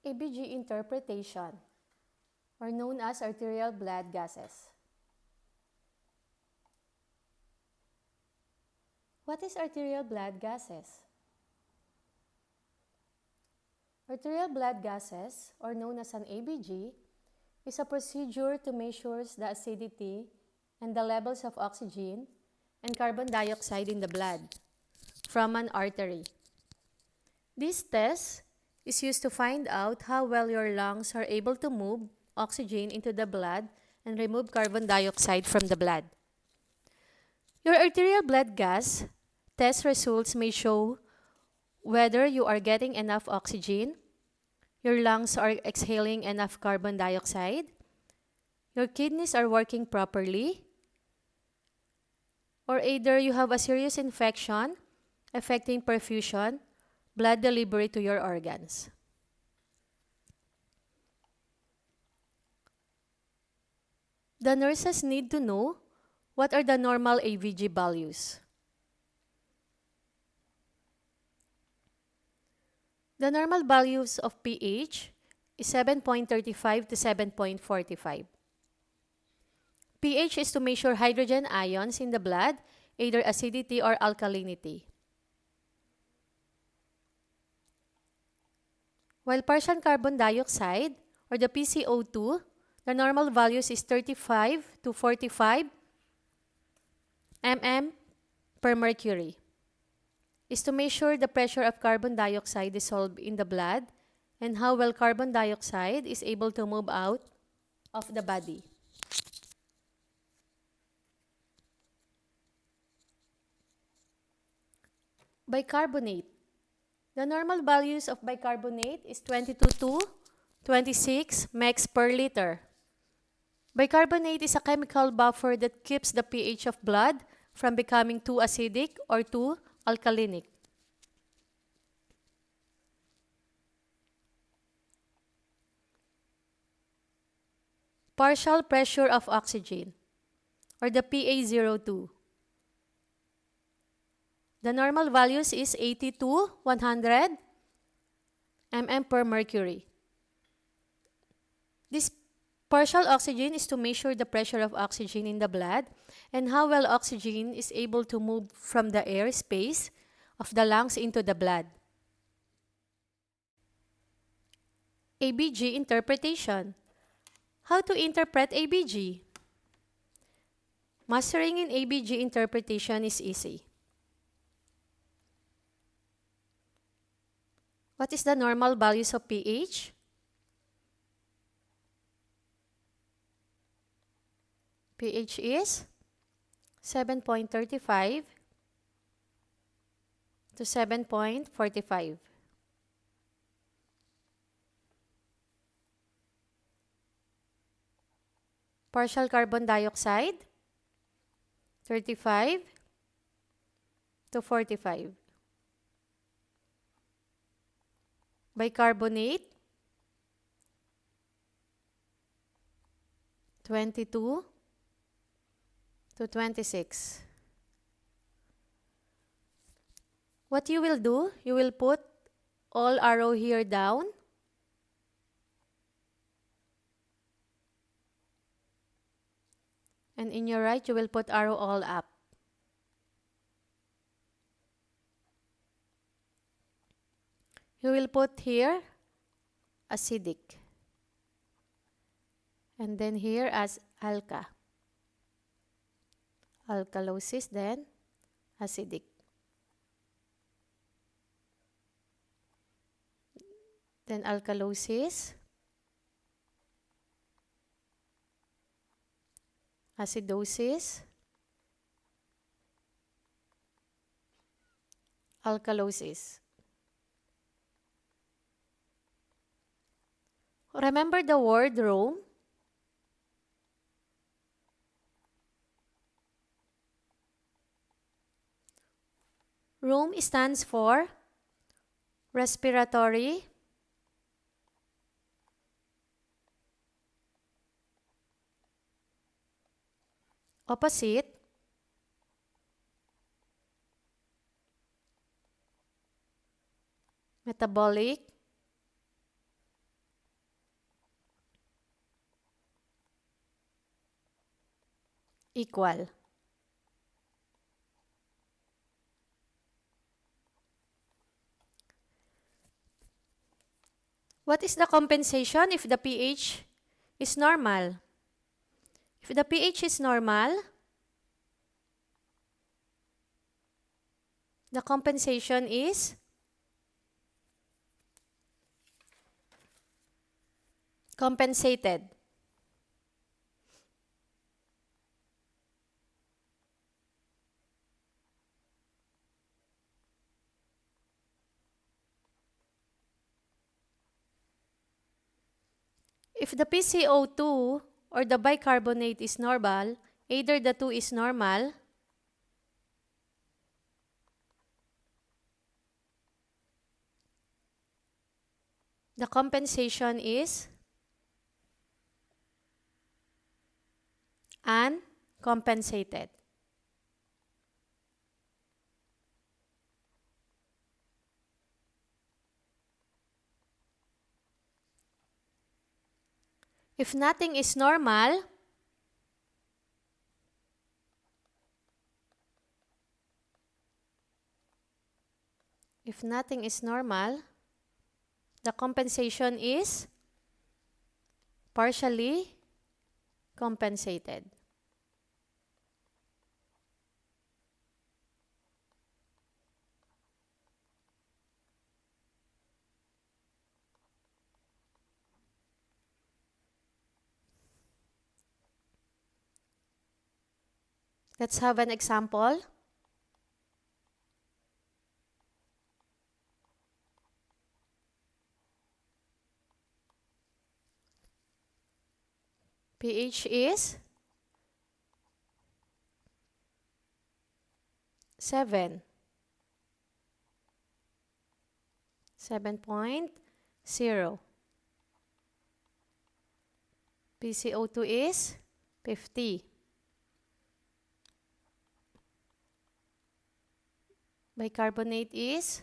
ABG interpretation, or known as arterial blood gases. What is arterial blood gases? Arterial blood gases, or known as an ABG, is a procedure to measure the acidity and the levels of oxygen and carbon dioxide in the blood from an artery. This test is used to find out how well your lungs are able to move oxygen into the blood and remove carbon dioxide from the blood. Your arterial blood gas test results may show whether you are getting enough oxygen, your lungs are exhaling enough carbon dioxide, your kidneys are working properly, or either you have a serious infection affecting perfusion, blood delivery to your organs. The nurses need to know what are the normal ABG values. The normal values of pH is 7.35 to 7.45. pH is to measure hydrogen ions in the blood, either acidity or alkalinity. While partial carbon dioxide, or the PCO2, the normal values is 35 to 45 mm per mercury. Is to measure the pressure of carbon dioxide dissolved in the blood and how well carbon dioxide is able to move out of the body. Bicarbonate. The normal values of bicarbonate is 22 to 26 megs per liter. Bicarbonate is a chemical buffer that keeps the pH of blood from becoming too acidic or too alkalinic. Partial pressure of oxygen, or the PaO2. The normal values is 80 to 100 mm per mercury. This partial oxygen is to measure the pressure of oxygen in the blood and how well oxygen is able to move from the air space of the lungs into the blood. ABG interpretation. How to interpret ABG? Mastering in ABG interpretation is easy. What is the normal values of pH? pH is 7.35 to 7.45. Partial carbon dioxide, 35 to 45. Bicarbonate, 22 to 26. What you will do, you will put all arrow here down. And in your right, you will put arrow all up. You will put here acidic. And then here as alka. Alkalosis, then acidic. Then alkalosis, acidosis, alkalosis. Remember the word Rome? Rome stands for respiratory, opposite, metabolic, equal. What is the compensation if the pH is normal? If the pH is normal, the compensation is compensated. If the PCO2 or the bicarbonate is normal, either the two is normal, the compensation is uncompensated. If nothing is normal, the compensation is partially compensated. Let's have an example. pH is 7. 7.0. PCO2 is 50. Bicarbonate is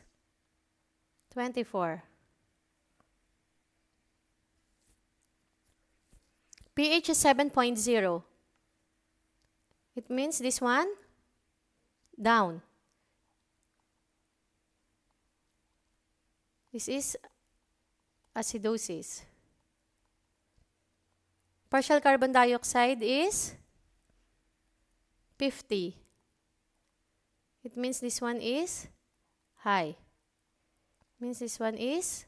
24. pH is 7.0. It means this one, down. This is acidosis. Partial carbon dioxide is 50. It means this one is high. It means this one is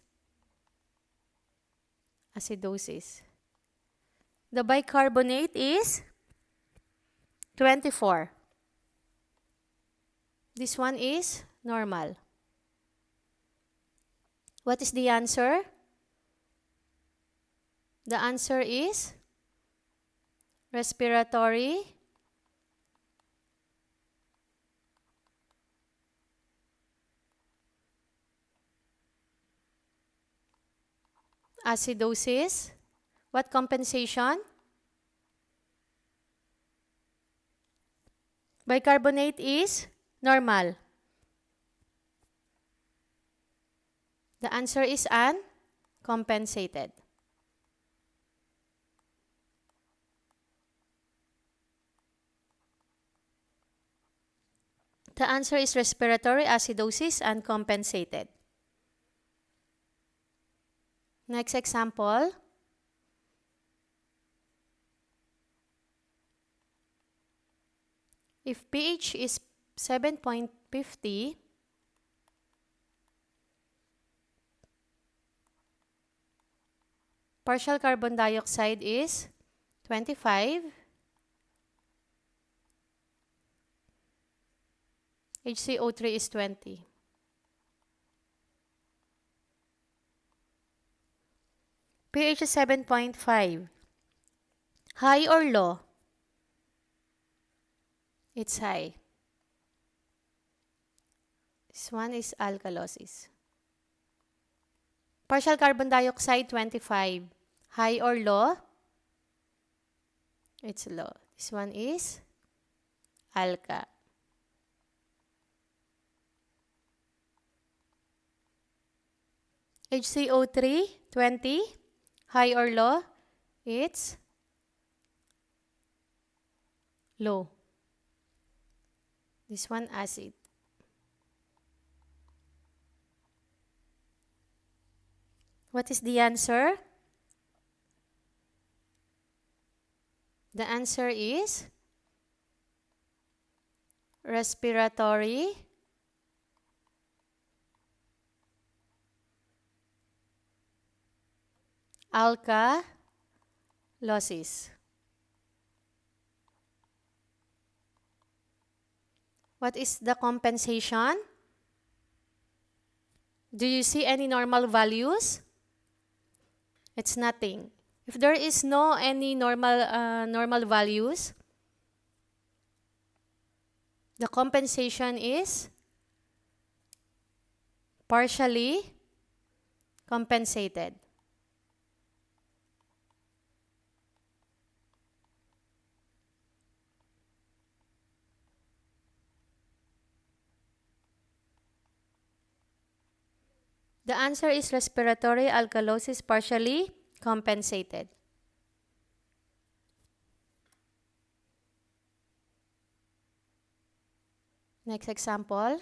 acidosis. The bicarbonate is 24. This one is normal. What is the answer? The answer is respiratory acidosis. What compensation? Bicarbonate is normal. The answer is uncompensated. The answer is respiratory acidosis uncompensated. Next example. If pH is 7.50, partial carbon dioxide is 25, HCO3 is 20. pH is 7.5. High or low? It's high. This one is alkalosis. Partial carbon dioxide, 25. High or low? It's low. This one is alka. HCO3, 20. High or low? It's low. This one, acid. What is the answer? The answer is respiratory alkalosis. What is the compensation? Do you see any normal values? It's nothing. If there is no any normal values, the compensation is partially compensated. The answer is respiratory alkalosis partially compensated. Next example.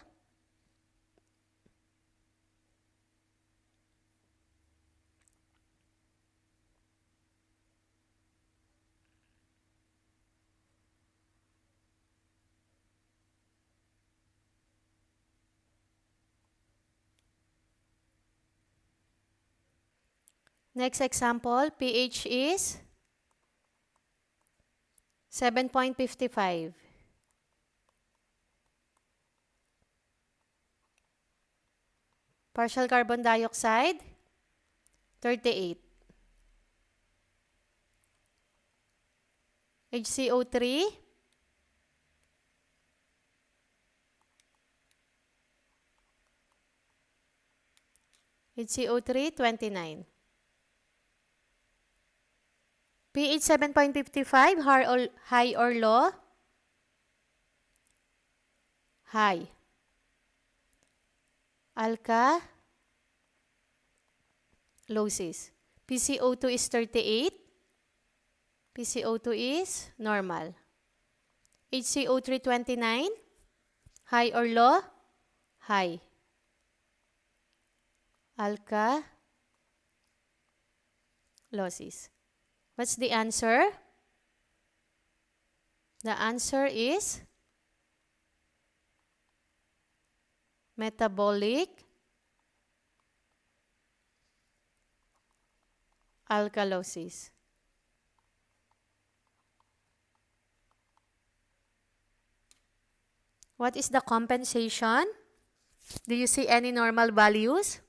Next example, pH is 7.55. Partial carbon dioxide, 38. HCO3, 29. pH 7.55, high or low? High. Alkalosis. PCO2 is 38. PCO2 is normal. HCO3 29. High or low? High. Alkalosis. What's the answer? The answer is metabolic alkalosis. What is the compensation? Do you see any normal values?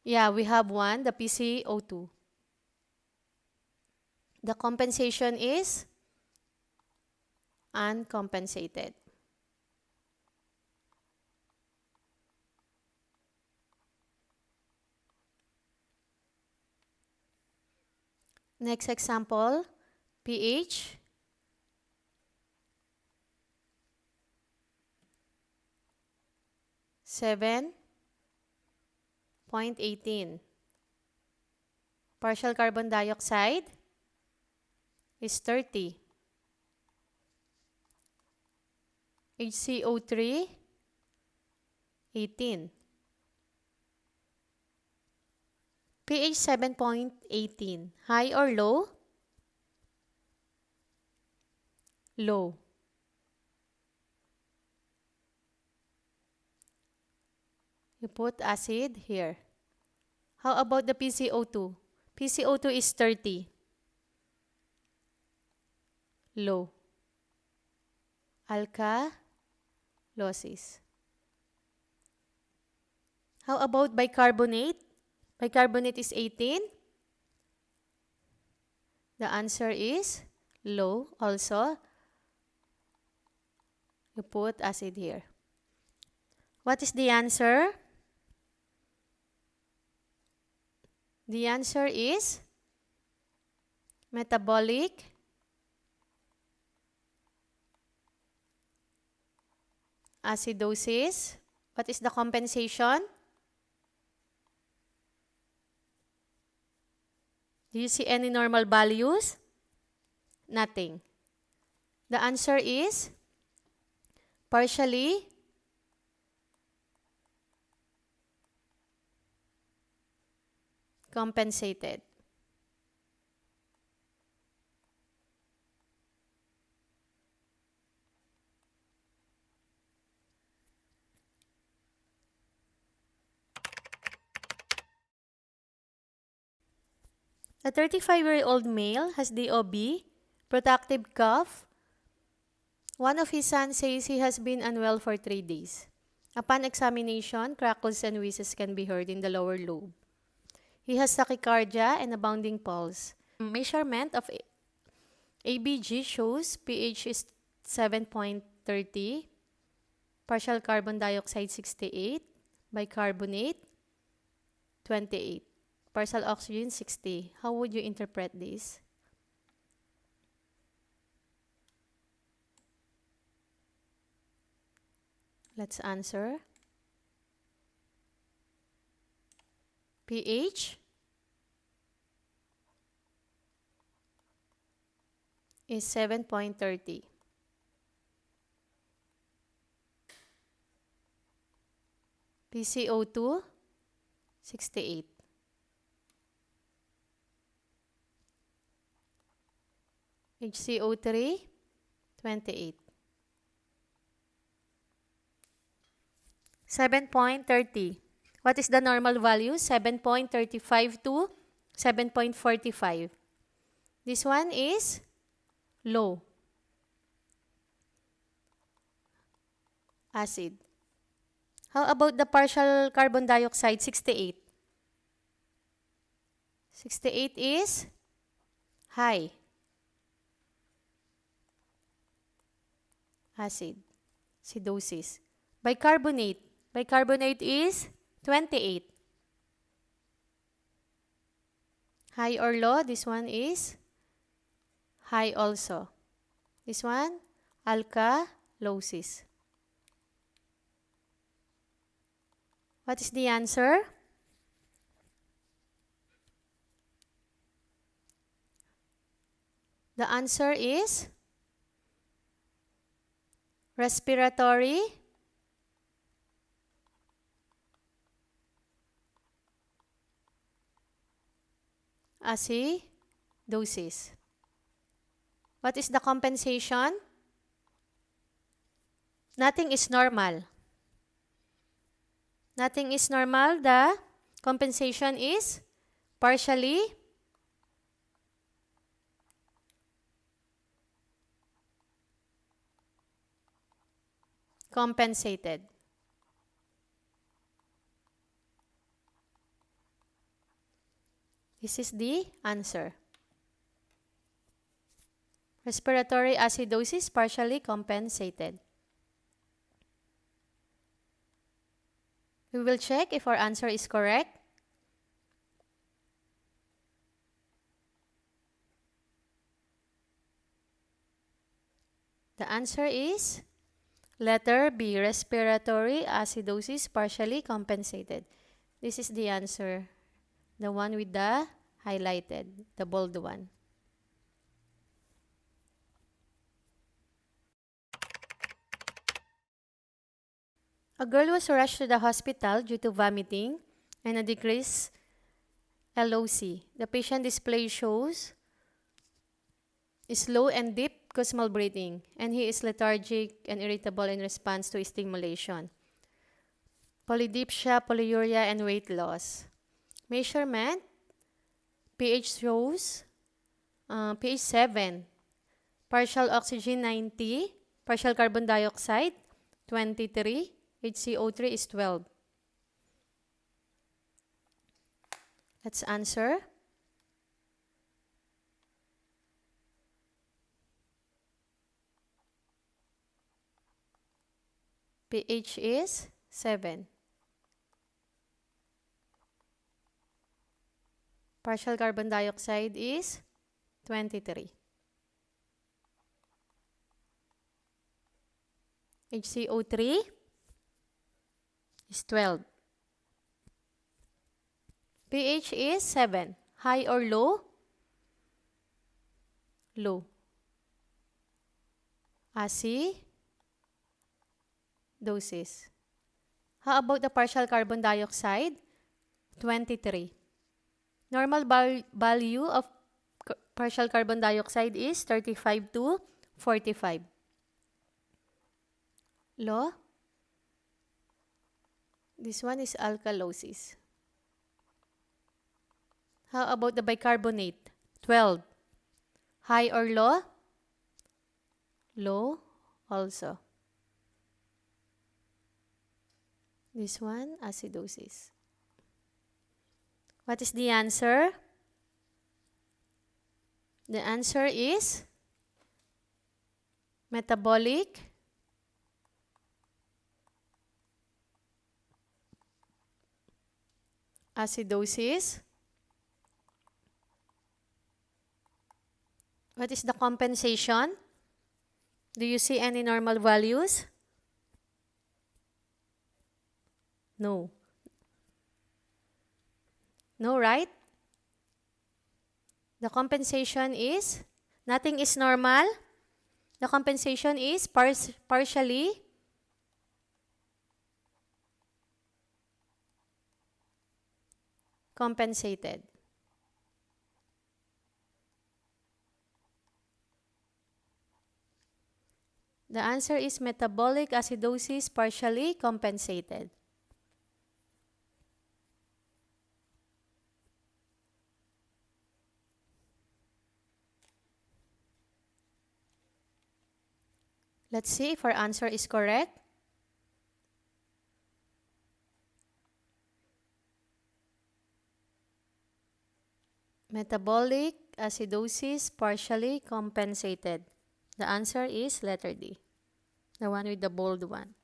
Yeah, we have one, the PCO2. The compensation is uncompensated. Next example, pH 7.18. Partial carbon dioxide is 30. HCO3, 18. pH 7.18. High or low? Low. You put acid here. How about the PCO2? PCO2 is 30. Low. Alkalosis. How about bicarbonate? Bicarbonate is 18. The answer is low also. You put acid here. What is the answer? The answer is metabolic acidosis. What is the compensation? Do you see any normal values? Nothing. The answer is partially compensated. A 35-year-old male has DOB, productive cough. One of his sons says he has been unwell for 3 days. Upon examination, crackles and wheezes can be heard in the lower lobe. He has tachycardia and a bounding pulse. Measurement of ABG shows pH is 7.30, partial carbon dioxide 68, bicarbonate 28, partial oxygen 60. How would you interpret this? Let's answer. pH is 7.30. PCO2, 68. HCO3, 28. 7.30. What is the normal value? 7.35 to 7.45. This one is low. Acid. How about the partial carbon dioxide? 68. 68 is high. Acid. Acidosis. Bicarbonate. Bicarbonate is 28. High or low? This one is high also. This one, alkalosis. What is the answer? The answer is respiratory acidosis. What is the compensation? Nothing is normal. Nothing is normal. The compensation is partially compensated. This is the answer. Respiratory acidosis partially compensated. We will check if our answer is correct. The answer is letter B, respiratory acidosis partially compensated. This is the answer. The one with the highlighted, the bold one. A girl was rushed to the hospital due to vomiting and a decreased LOC. The patient display shows slow and deep gustmal breathing, and he is lethargic and irritable in response to stimulation. Polydipsia, polyuria, and weight loss. Measurement, pH shows pH 7, partial oxygen 90, partial carbon dioxide 23, HCO3 is 12. Let's answer. pH is 7. Partial carbon dioxide is 23. HCO3 is 12. pH is 7. High or low? Low. acidosis. How about the partial carbon dioxide? 23. Normal value of partial carbon dioxide is 35 to 45. Law? This one is alkalosis. How about the bicarbonate? 12. High or low? Low also. This one, acidosis. What is the answer? The answer is metabolic acidosis. What is the compensation? Do you see any normal values? No. No, right? The compensation is, nothing is normal. The compensation is partially compensated. The answer is metabolic acidosis partially compensated. Let's see if our answer is correct. Metabolic acidosis partially compensated. The answer is letter D, the one with the bold one.